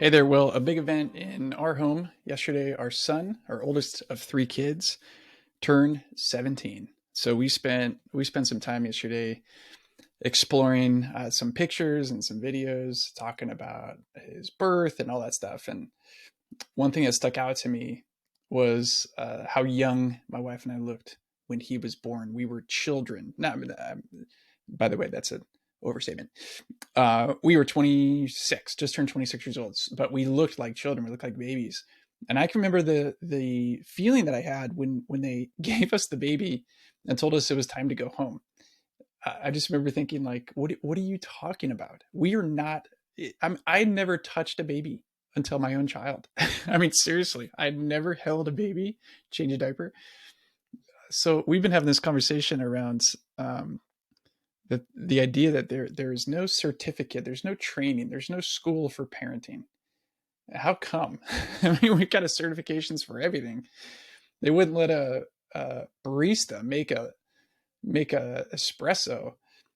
Hey there, Will. A big event in our home yesterday. Our son, our oldest of three kids, turned 17. So we spent some time yesterday exploring some pictures and some videos, talking about his birth and all that stuff. And one thing that stuck out to me was how young my wife and I looked when he was born. We were children. No, I mean, by the way, that's an overstatement. We were 26, just turned 26 years old, but we looked like children. We looked like babies. And I can remember the feeling that I had when they gave us the baby and told us it was time to go home. I just remember thinking, like, what are you talking about? We are not. I never touched a baby until my own child. I mean, seriously, I'd never held a baby, changed a diaper. So we've been having this conversation around the idea that there is no certificate, there's no training, there's no school for parenting. How come? I mean, we've got certifications for everything. They wouldn't let a barista make a espresso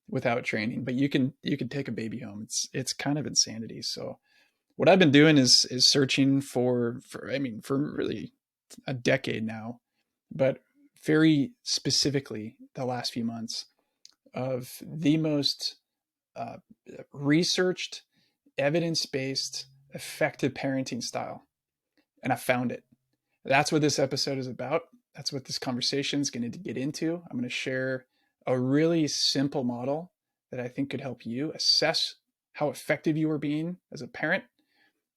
without training, but you can take a baby home. It's kind of insanity. So what I've been doing is searching for I mean for really a decade now, but very specifically the last few months of the most uh, researched, evidence based, effective parenting style. And I found it. That's what this episode is about. That's what this conversation is going to get into. I'm going to share a really simple model that I think could help you assess how effective you are being as a parent.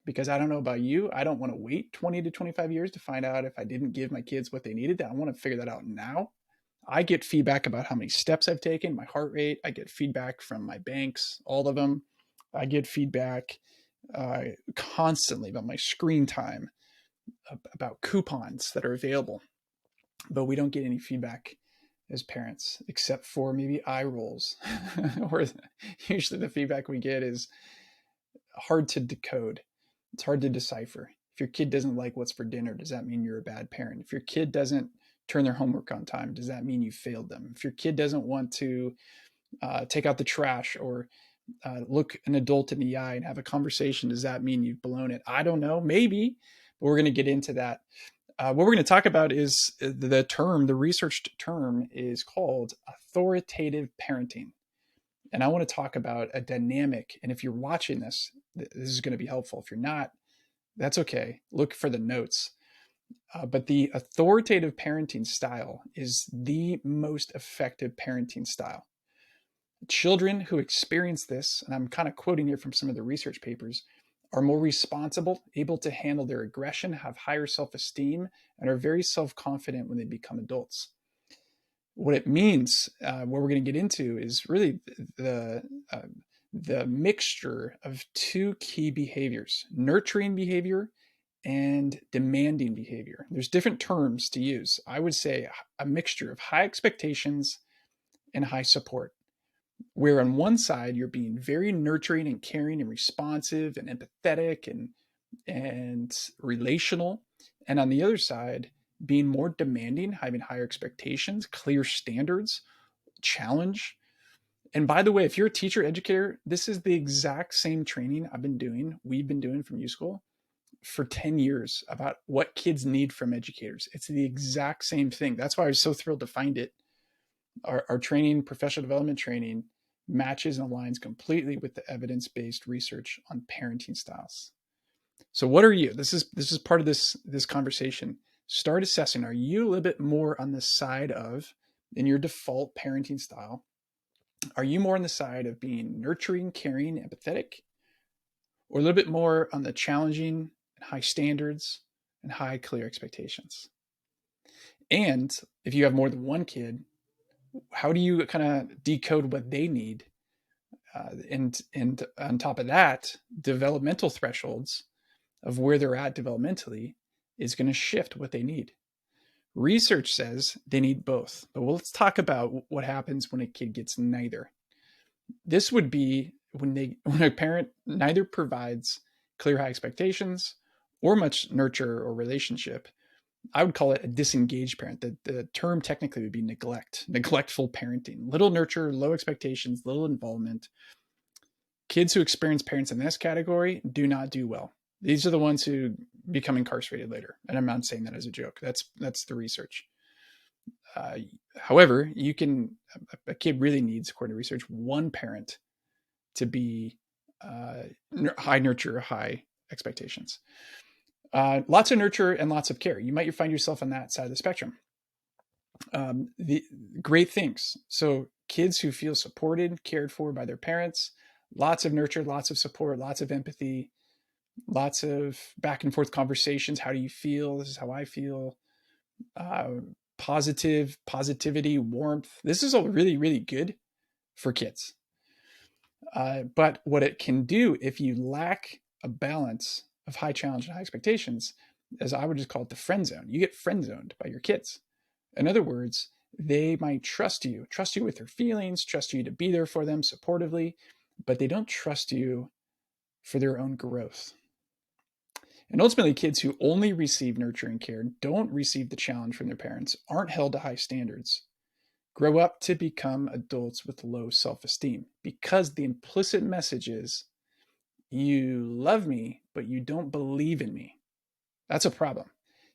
Because I don't know about you, I don't want to wait 20 to 25 years to find out if I didn't give my kids what they needed. I want to figure that out now. I get feedback about how many steps I've taken, my heart rate. I get feedback from my banks, all of them. I get feedback constantly about my screen time, about coupons that are available, but we don't get any feedback as parents, except for maybe eye rolls. Or usually the feedback we get is hard to decode. It's hard to decipher. If your kid doesn't like what's for dinner, does that mean you're a bad parent? If your kid doesn't turn their homework on time, does that mean you failed them? If your kid doesn't want to take out the trash or look an adult in the eye and have a conversation, does that mean you've blown it? I don't know, maybe, but we're going to get into that. What we're going to talk about is the researched term is called authoritative parenting. And I want to talk about a dynamic. And if you're watching this, this is going to be helpful. If you're not, that's okay. Look for the notes. But the authoritative parenting style is the most effective parenting style. Children who experience this, and I'm kind of quoting here from some of the research papers, are more responsible, able to handle their aggression, have higher self esteem, and are very self confident when they become adults. What it means, what we're going to get into, is really uh, the mixture of two key behaviors: nurturing behavior and demanding behavior. There's different terms to use. I would say a mixture of high expectations and high support, where on one side you're being very nurturing and caring and responsive and empathetic and relational, and on the other side being more demanding, having higher expectations, clear standards, challenge. And by the way, if you're a teacher educator, this is the exact same training we've been doing from YouSchool for 10 years about what kids need from educators. It's the exact same thing. That's why I was so thrilled to find it. Our training, professional development training, matches and aligns completely with the evidence-based research on parenting styles. So what are you? This is part of this conversation. Start assessing. Are you a little bit more on the side of, in your default parenting style, are you more on the side of being nurturing, caring, empathetic, or a little bit more on the challenging and high standards and high clear expectations? And if you have more than one kid, how do you kind of decode what they need? And on top of that, developmental thresholds of where they're at developmentally is going to shift what they need. Research says they need both, but let's talk about what happens when a kid gets neither. This would be when a parent neither provides clear high expectations or much nurture or relationship. I would call it a disengaged parent. The term technically would be neglectful parenting. Little nurture, low expectations, little involvement. Kids who experience parents in this category do not do well. These are the ones who become incarcerated later. And I'm not saying that as a joke. That's the research. Uh, However, a kid really needs, according to research, one parent to be uh, high nurture, high expectations. Lots of nurture and lots of care. You might find yourself on that side of the spectrum. The great things. So kids who feel supported, cared for by their parents, lots of nurture, lots of support, lots of empathy, lots of back and forth conversations. How do you feel? This is how I feel. Uh, Positivity, warmth. This is all really, really good for kids. But what it can do if you lack a balance of high challenge and high expectations, as I would just call it, the friend zone. You get friend zoned by your kids. In other words, they might trust you with their feelings, trust you to be there for them supportively, but they don't trust you for their own growth. And ultimately, kids who only receive nurture and care, don't receive the challenge from their parents, aren't held to high standards, grow up to become adults with low self esteem because the implicit message is, you love me, but you don't believe in me. That's a problem.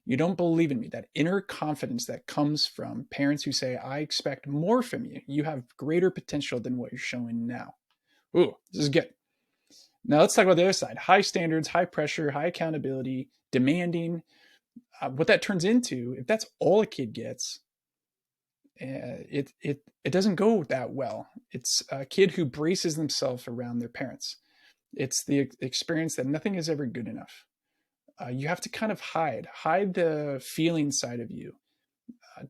You don't believe in me. That inner confidence that comes from parents who say, I expect more from you. You have greater potential than what you're showing now. Ooh, this is good. Now let's talk about the other side. High standards, high pressure, high accountability, demanding. What that turns into, if that's all a kid gets, it doesn't go that well. It's a kid who braces themselves around their parents. It's the experience that nothing is ever good enough. You have to kind of hide the feeling side of you.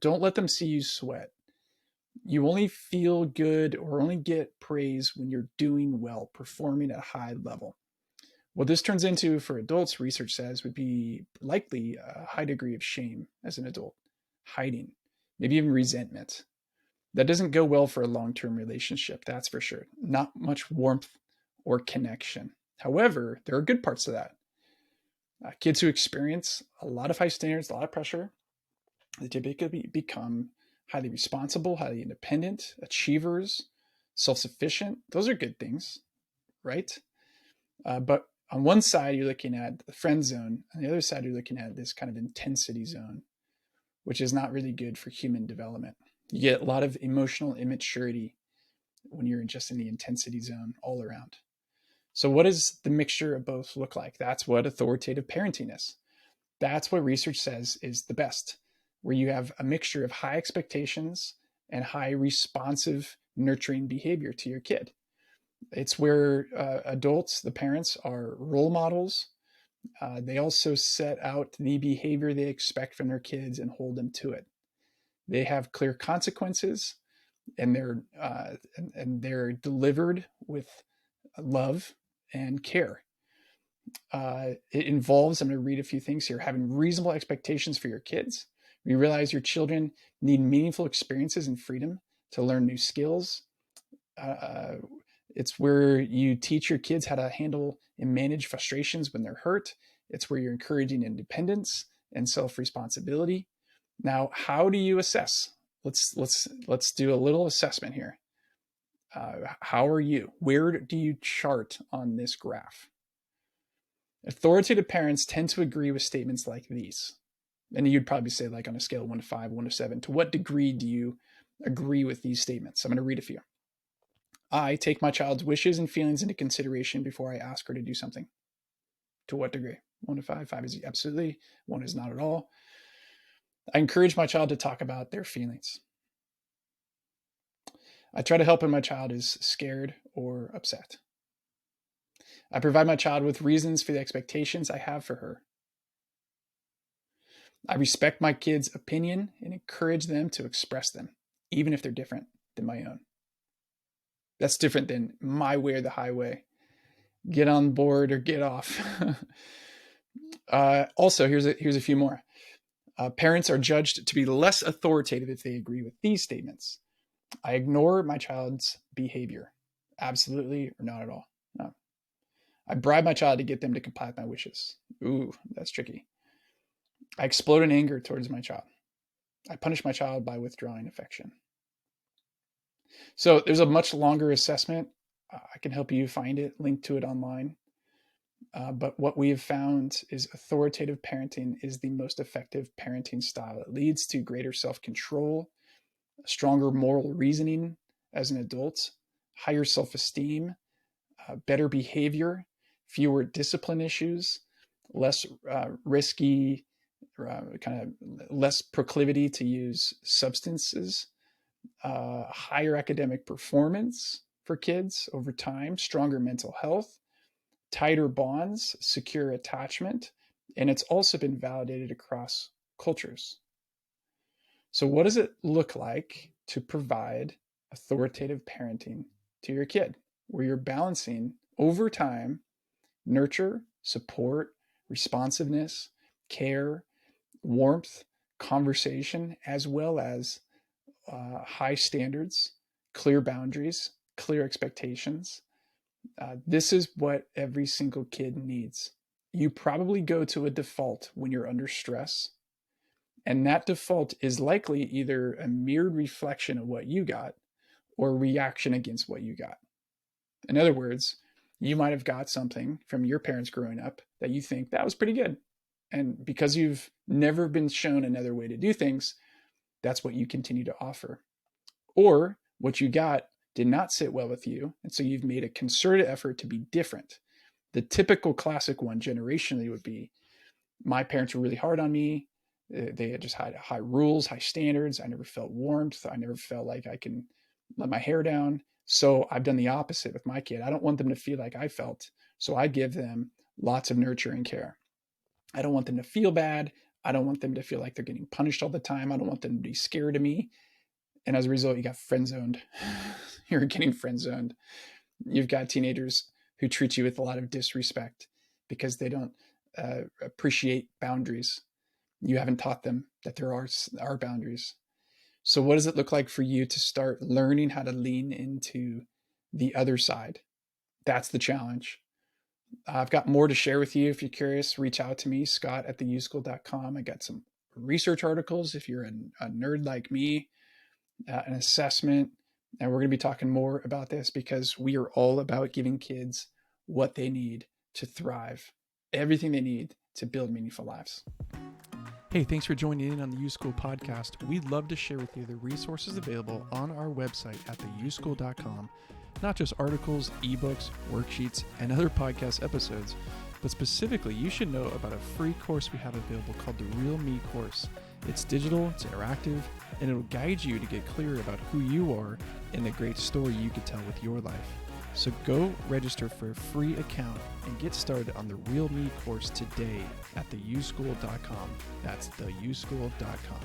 Don't let them see you sweat. You only feel good or only get praise when you're doing well, performing at a high level. What this turns into for adults, research says, would be likely a high degree of shame as an adult, hiding, maybe even resentment. That doesn't go well for a long term relationship, that's for sure. Not much warmth or connection. However, there are good parts of that. Kids who experience a lot of high standards, a lot of pressure, they typically become highly responsible, highly independent, achievers, self sufficient. Those are good things, right? But on one side, you're looking at the friend zone. On the other side, you're looking at this kind of intensity zone, which is not really good for human development. You get a lot of emotional immaturity when you're just in the intensity zone all around. So, what does the mixture of both look like? That's what authoritative parenting is. That's what research says is the best, where you have a mixture of high expectations and high responsive, nurturing behavior to your kid. It's where adults, the parents, are role models. They also set out the behavior they expect from their kids and hold them to it. They have clear consequences, and they're delivered with love and care. It involves, I'm going to read a few things here, having reasonable expectations for your kids. You realize your children need meaningful experiences and freedom to learn new skills. Uh, it's where you teach your kids how to handle and manage frustrations when they're hurt. It's where you're encouraging independence and self-responsibility. Now, how do you assess? Let's do a little assessment here. How are you? Where do you chart on this graph? Authoritative parents tend to agree with statements like these. And you'd probably say, like, on a scale of 1 to 5, 1 to 7, to what degree do you agree with these statements? I'm going to read a few. I take my child's wishes and feelings into consideration before I ask her to do something. To what degree? 1 to 5. 5 is absolutely. 1 is not at all. I encourage my child to talk about their feelings. I try to help when my child is scared or upset. I provide my child with reasons for the expectations I have for her. I respect my kids' opinion and encourage them to express them, even if they're different than my own. That's different than my way or the highway. Get on board or get off. Also, here's a few more. Parents are judged to be less authoritative if they agree with these statements. I ignore my child's behavior. Absolutely or not at all. No. I bribe my child to get them to comply with my wishes. Ooh, that's tricky. I explode in anger towards my child. I punish my child by withdrawing affection. So there's a much longer assessment. I can help you find it, link to it online. But what we have found is authoritative parenting is the most effective parenting style. It leads to greater self-control, stronger moral reasoning as an adult, higher self-esteem, better behavior, fewer discipline issues, less risky, kind of less proclivity to use substances, higher academic performance for kids over time, stronger mental health, tighter bonds, secure attachment, and it's also been validated across cultures. So, what does it look like to provide authoritative parenting to your kid, where you're balancing over time nurture, support, responsiveness, care, warmth, conversation, as well as high standards, clear boundaries, clear expectations? This is what every single kid needs. You probably go to a default when you're under stress, and that default is likely either a mirrored reflection of what you got or a reaction against what you got. In other words, you might have got something from your parents growing up that you think that was pretty good. And because you've never been shown another way to do things, that's what you continue to offer. Or what you got did not sit well with you. And so you've made a concerted effort to be different. The typical classic one generationally would be, my parents were really hard on me. They had just had high rules, high standards. I never felt warmth. I never felt like I can let my hair down. So I've done the opposite with my kid. I don't want them to feel like I felt. So I give them lots of nurture and care. I don't want them to feel bad. I don't want them to feel like they're getting punished all the time. I don't want them to be scared of me. And as a result, you got friend zoned. You're getting friend zoned. You've got teenagers who treat you with a lot of disrespect because they don't appreciate boundaries. You haven't taught them that there are boundaries. So what does it look like for you to start learning how to lean into the other side? That's the challenge. I've got more to share with you. If you're curious, reach out to me, scott@theyouschool.com. I got some research articles if you're a nerd like me, an assessment, and we're going to be talking more about this because we are all about giving kids what they need to thrive, everything they need to build meaningful lives. Hey, thanks for joining in on the YouSchool podcast. We'd love to share with you the resources available on our website at theyouschool.com, not just articles, ebooks, worksheets, and other podcast episodes, but specifically, you should know about a free course we have available called the Real Me course. It's digital, it's interactive, and it'll guide you to get clear about who you are and the great story you could tell with your life. So go register for a free account and get started on the Real Me course today at theyouschool.com. That's theyouschool.com.